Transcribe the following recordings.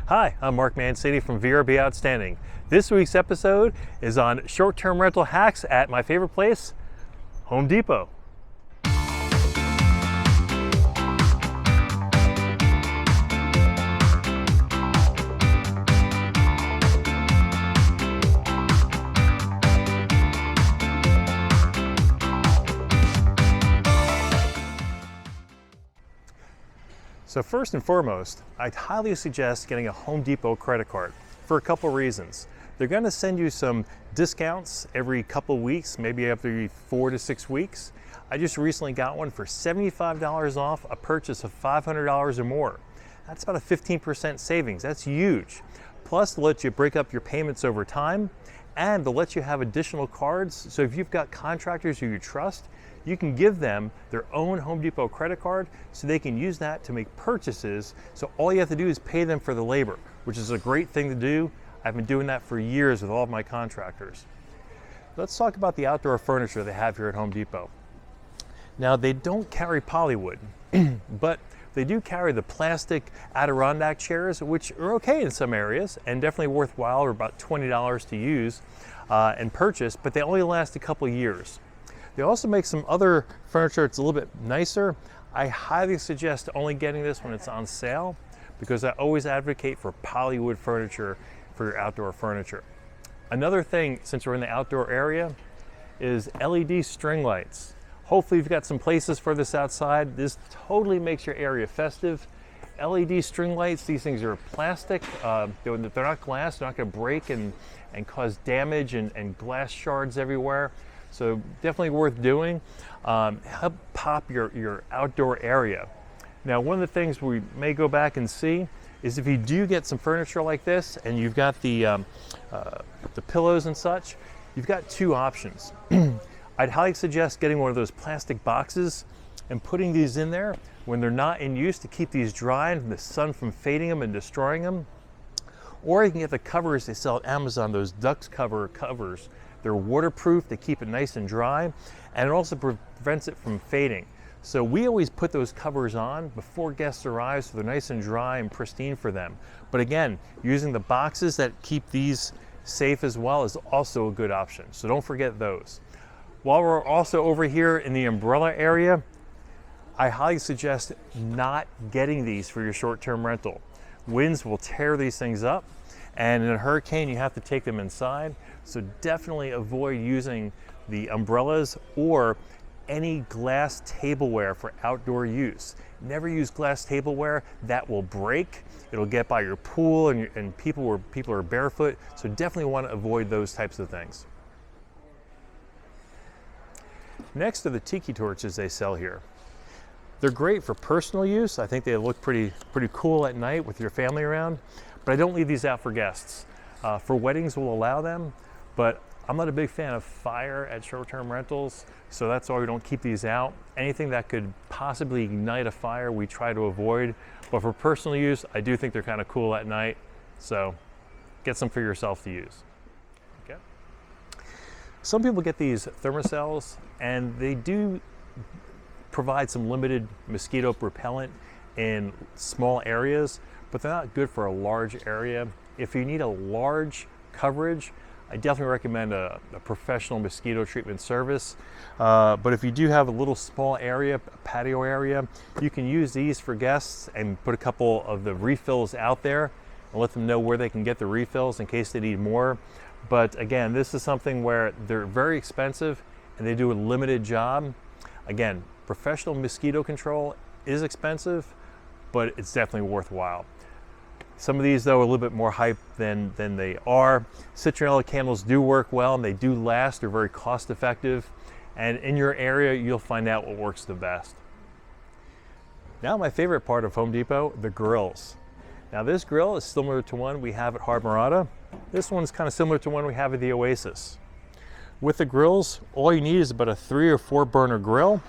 Hi, I'm Mark Mancini from VRBO Outstanding. This week's episode is on short-term rental hacks at my favorite place, Home Depot. So first and foremost, I'd highly suggest getting a Home Depot credit card for a couple reasons. They're going to send you some discounts every couple weeks, maybe every 4 to 6 weeks. I just recently got one for $75 off a purchase of $500 or more. That's about a 15% savings. That's huge. Plus, they'll let you break up your payments over time, and they'll let you have additional cards. So if you've got contractors who you trust, you can give them their own Home Depot credit card so they can use that to make purchases. So all you have to do is pay them for the labor, which is a great thing to do. I've been doing that for years with all of my contractors. Let's talk about the outdoor furniture they have here at Home Depot. Now, they don't carry polywood, but they do carry the plastic Adirondack chairs, which are okay in some areas and definitely worthwhile, or about $20 to use and purchase, but they only last a couple years. They also make some other furniture that's a little bit nicer. I highly suggest only getting this when it's on sale, because I always advocate for polywood furniture for your outdoor furniture. Another thing, since we're in the outdoor area, is LED string lights. Hopefully you've got some places for this outside. This totally makes your area festive. LED string lights, these things are plastic. They're not glass, they're not going to break and cause damage and glass shards everywhere. So definitely worth doing. Help pop your outdoor area. Now, one of the things we may go back and see is if you do get some furniture like this and you've got the pillows and such, you've got two options. I'd highly suggest getting one of those plastic boxes and putting these in there when they're not in use to keep these dry and the sun from fading them and destroying them. Or you can get the covers they sell at Amazon, those duck covers. They're waterproof, they keep it nice and dry, and it also prevents it from fading. So we always put those covers on before guests arrive so they're nice and dry and pristine for them. But again, using the boxes that keep these safe as well is also a good option. So don't forget those. While we're also over here in the umbrella area, I highly suggest not getting these for your short-term rental. Winds will tear these things up, and in a hurricane you have to take them inside. So definitely avoid using the umbrellas or any glass tableware for outdoor use. Never use glass tableware. That will break. It'll get by your pool and people are barefoot. So definitely want to avoid those types of things. Next are the Tiki torches they sell here. They're great for personal use. I think they look pretty cool at night with your family around, but I don't leave these out for guests. For weddings, we'll allow them, but I'm not a big fan of fire at short-term rentals, so that's why we don't keep these out. Anything that could possibly ignite a fire, we try to avoid, but for personal use, I do think they're kind of cool at night, so get some for yourself to use. Okay. Some people get these thermocells, and they do provide some limited mosquito repellent in small areas, but they're not good for a large area. If you need a large coverage, I definitely recommend a professional mosquito treatment service. But if you do have a little small area, a patio area, you can use these for guests and put a couple of the refills out there and let them know where they can get the refills in case they need more. But again, this is something where they're very expensive and they do a limited job. Again, professional mosquito control is expensive, but it's definitely worthwhile. Some of these, though, are a little bit more hype than they are. Citronella candles do work well and they do last. They're very cost effective. And in your area, you'll find out what works the best. Now, my favorite part of Home Depot, the grills. Now, this grill is similar to one we have at Harborata. This one's kind of similar to one we have at the Oasis. With the grills, all you need is about a 3 or 4 burner grill.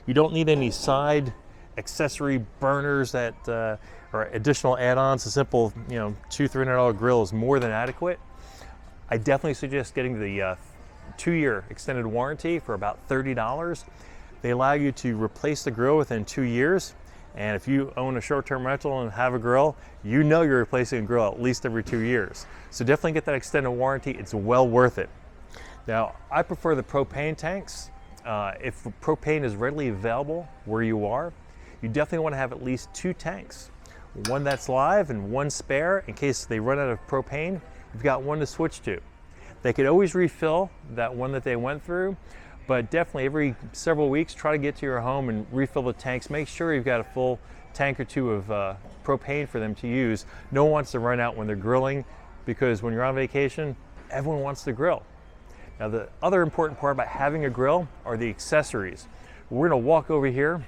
You don't need any side accessory burners that or additional add-ons. A simple, $200-300 grill is more than adequate. I definitely suggest getting the 2-year extended warranty for about $30. They allow you to replace the grill within 2 years, And if you own a short-term rental and have a grill, you know you're replacing a grill at least every 2 years. So definitely get that extended warranty. It's well worth it. Now, I prefer the propane tanks. If propane is readily available where you are, you definitely want to have at least 2 tanks. One that's live and one spare in case they run out of propane. You've got one to switch to. They could always refill that one that they went through, but definitely every several weeks, try to get to your home and refill the tanks. Make sure you've got a full tank or 2 of propane for them to use. No one wants to run out when they're grilling, because when you're on vacation, everyone wants to grill. Now, the other important part about having a grill are the accessories. We're gonna walk over here.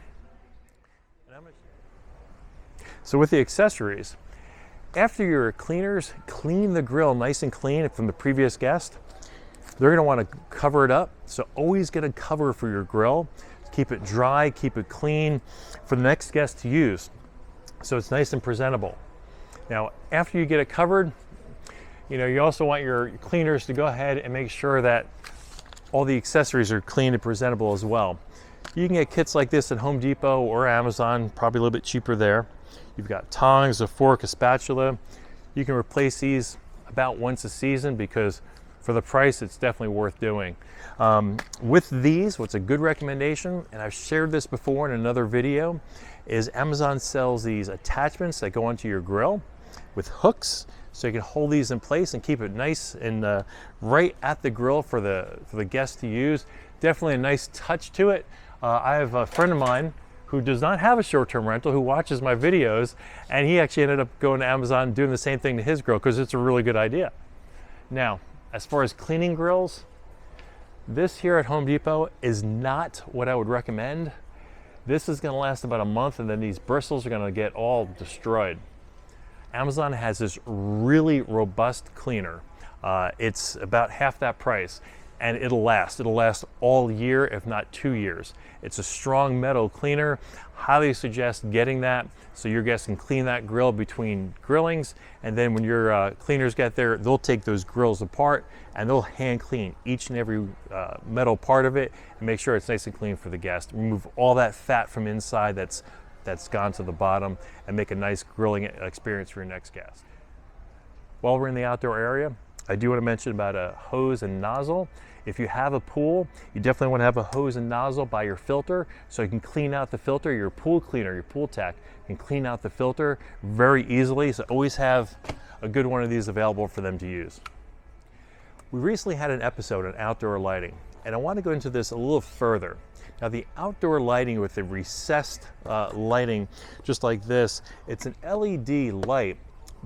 So with the accessories, after your cleaners clean the grill nice and clean from the previous guest, they're gonna wanna cover it up. So always get a cover for your grill. Keep it dry, keep it clean for the next guest to use, so it's nice and presentable. Now, after you get it covered, you also want your cleaners to go ahead and make sure that all the accessories are clean and presentable as well. You can get kits like this at Home Depot or Amazon, probably a little bit cheaper there. You've got tongs, a fork, a spatula. You can replace these about once a season, because for the price, it's definitely worth doing. With these, what's a good recommendation, and I've shared this before in another video, is Amazon sells these attachments that go onto your grill with hooks, so you can hold these in place and keep it nice and right at the grill for the guest to use. Definitely a nice touch to it. I have a friend of mine who does not have a short-term rental who watches my videos, and he actually ended up going to Amazon and doing the same thing to his grill because it's a really good idea. Now, as far as cleaning grills, this here at Home Depot is not what I would recommend. This is going to last about a month, and then these bristles are going to get all destroyed. Amazon has this really robust cleaner. It's about half that price, and it'll last. It'll last all year, if not 2 years. It's a strong metal cleaner. Highly suggest getting that so your guests can clean that grill between grillings, and then when your cleaners get there, they'll take those grills apart and they'll hand clean each and every metal part of it and make sure it's nice and clean for the guest. Remove all that fat from inside that's gone to the bottom, and make a nice grilling experience for your next guest. While we're in the outdoor area, I do want to mention about a hose and nozzle. If you have a pool, you definitely want to have a hose and nozzle by your filter so you can clean out the filter. Your pool cleaner, your pool tech, can clean out the filter very easily, so always have a good one of these available for them to use. We recently had an episode on outdoor lighting, and I want to go into this a little further. Now, the outdoor lighting with the recessed lighting, just like this, it's an LED light,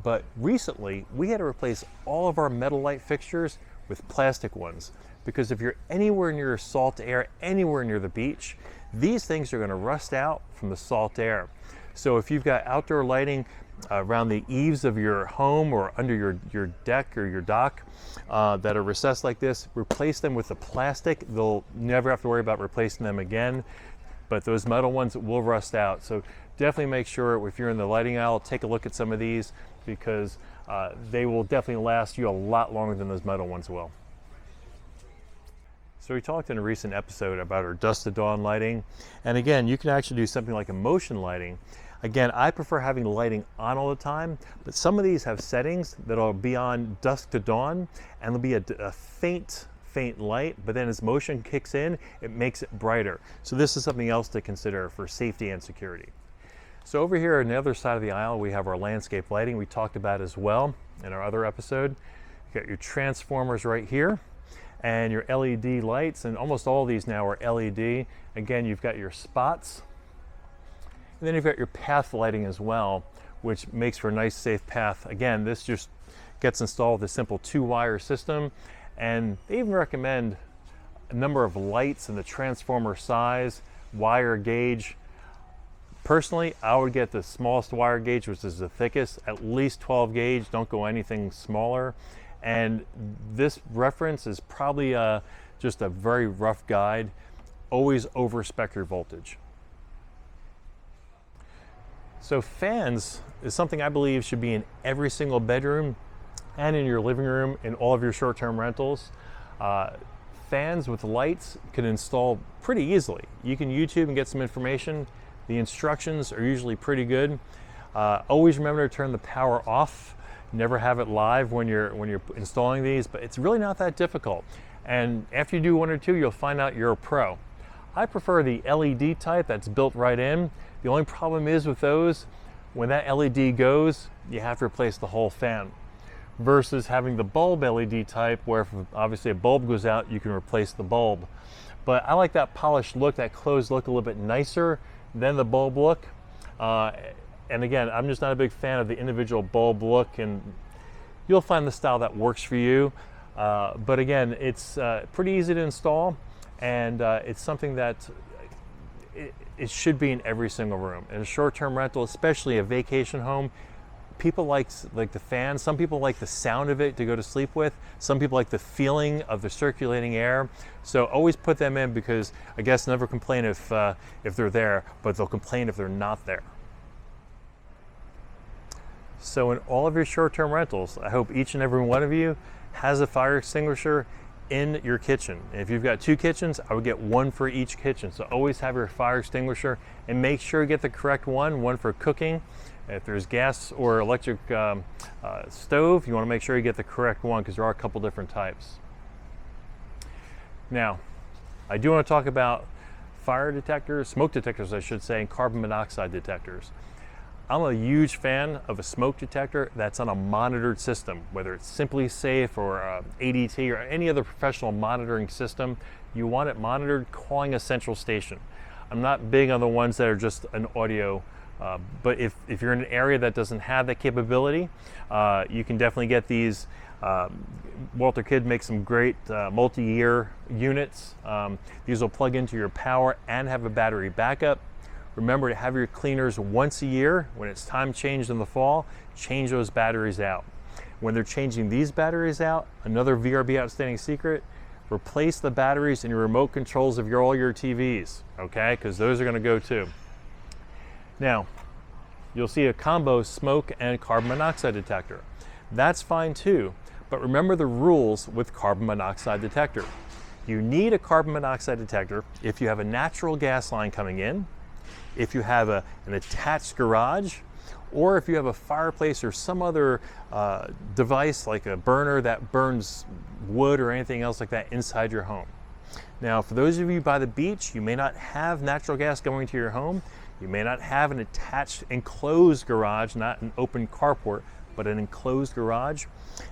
but recently we had to replace all of our metal light fixtures with plastic ones, because if you're anywhere near salt air, anywhere near the beach, these things are going to rust out from the salt air. So if you've got outdoor lighting around the eaves of your home or under your deck or your dock that are recessed like this, replace them with the plastic. They'll never have to worry about replacing them again, but those metal ones will rust out. So definitely make sure if you're in the lighting aisle, take a look at some of these, because they will definitely last you a lot longer than those metal ones will. So we talked in a recent episode about our dusk to dawn lighting, and again, you can actually do something like a motion lighting. Again, I prefer having the lighting on all the time, but some of these have settings that'll be on dusk to dawn, and there'll be a faint light, but then as motion kicks in, it makes it brighter. So this is something else to consider for safety and security. So over here on the other side of the aisle, we have our landscape lighting we talked about as well in our other episode. You got your transformers right here, and your LED lights, and almost all of these now are LED. Again, you've got your spots, and then you've got your path lighting as well, which makes for a nice safe path. Again, this just gets installed with a simple 2-wire system, and they even recommend a number of lights and the transformer size, wire gauge. Personally, I would get the smallest wire gauge, which is the thickest, at least 12 gauge. Don't go anything smaller. And this reference is probably just a very rough guide. Always over-spec your voltage. So fans is something I believe should be in every single bedroom and in your living room in all of your short-term rentals. Fans with lights can install pretty easily. You can YouTube and get some information. The instructions are usually pretty good. Always remember to turn the power off. Never have it live when you're installing these, but it's really not that difficult. And after you do one or two, you'll find out you're a pro. I prefer the LED type that's built right in. The only problem is with those, when that LED goes, you have to replace the whole fan. Versus having the bulb LED type, where if obviously a bulb goes out, you can replace the bulb. But I like that polished look, that closed look, a little bit nicer than the bulb look. And again, I'm just not a big fan of the individual bulb look, and you'll find the style that works for you. But again, it's pretty easy to install, and it's something that it should be in every single room. In a short-term rental, especially a vacation home, people like the fan. Some people like the sound of it to go to sleep with. Some people like the feeling of the circulating air. So always put them in, because I guess never complain if they're there, but they'll complain if they're not there. So in all of your short-term rentals, I hope each and every one of you has a fire extinguisher in your kitchen. And if you've got 2 kitchens, I would get 1 for each kitchen. So always have your fire extinguisher, and make sure you get the correct one for cooking. If there's gas or electric stove, you want to make sure you get the correct one, because there are a couple different types. Now, I do want to talk about fire detectors, smoke detectors I should say, and carbon monoxide detectors. I'm a huge fan of a smoke detector that's on a monitored system, whether it's Simply Safe or ADT or any other professional monitoring system. You want it monitored, calling a central station. I'm not big on the ones that are just an audio, but if you're in an area that doesn't have that capability, you can definitely get these. Walter Kidd makes some great multi-year units. These will plug into your power and have a battery backup. Remember to have your cleaners once a year. When it's time changed in the fall, change those batteries out. When they're changing these batteries out, another VRB Outstanding secret, replace the batteries in your remote controls of all your TVs, okay? Because those are going to go too. Now, you'll see a combo smoke and carbon monoxide detector. That's fine too, but remember the rules with carbon monoxide detector. You need a carbon monoxide detector if you have a natural gas line coming in, if you have an attached garage, or if you have a fireplace or some other device like a burner that burns wood or anything else like that inside your home. Now, for those of you by the beach, you may not have natural gas going to your home. You may not have an attached enclosed garage, not an open carport, but an enclosed garage,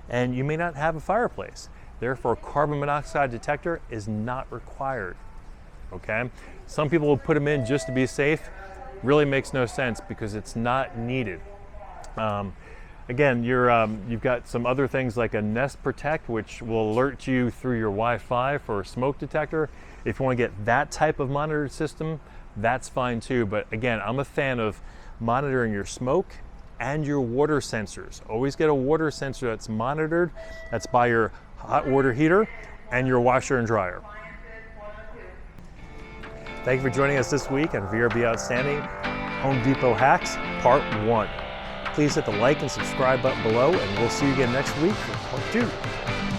and you may not have a fireplace. Therefore, a carbon monoxide detector is not required. Okay? Some people will put them in just to be safe. Really makes no sense, because it's not needed. Again, you've got some other things like a Nest Protect, which will alert you through your Wi-Fi for a smoke detector. If you want to get that type of monitored system, that's fine too. But again, I'm a fan of monitoring your smoke and your water sensors. Always get a water sensor that's monitored, that's by your hot water heater and your washer and dryer. Thank you for joining us this week on VRB Outstanding Home Depot Hacks Part 1. Please hit the like and subscribe button below, and we'll see you again next week for Part 2.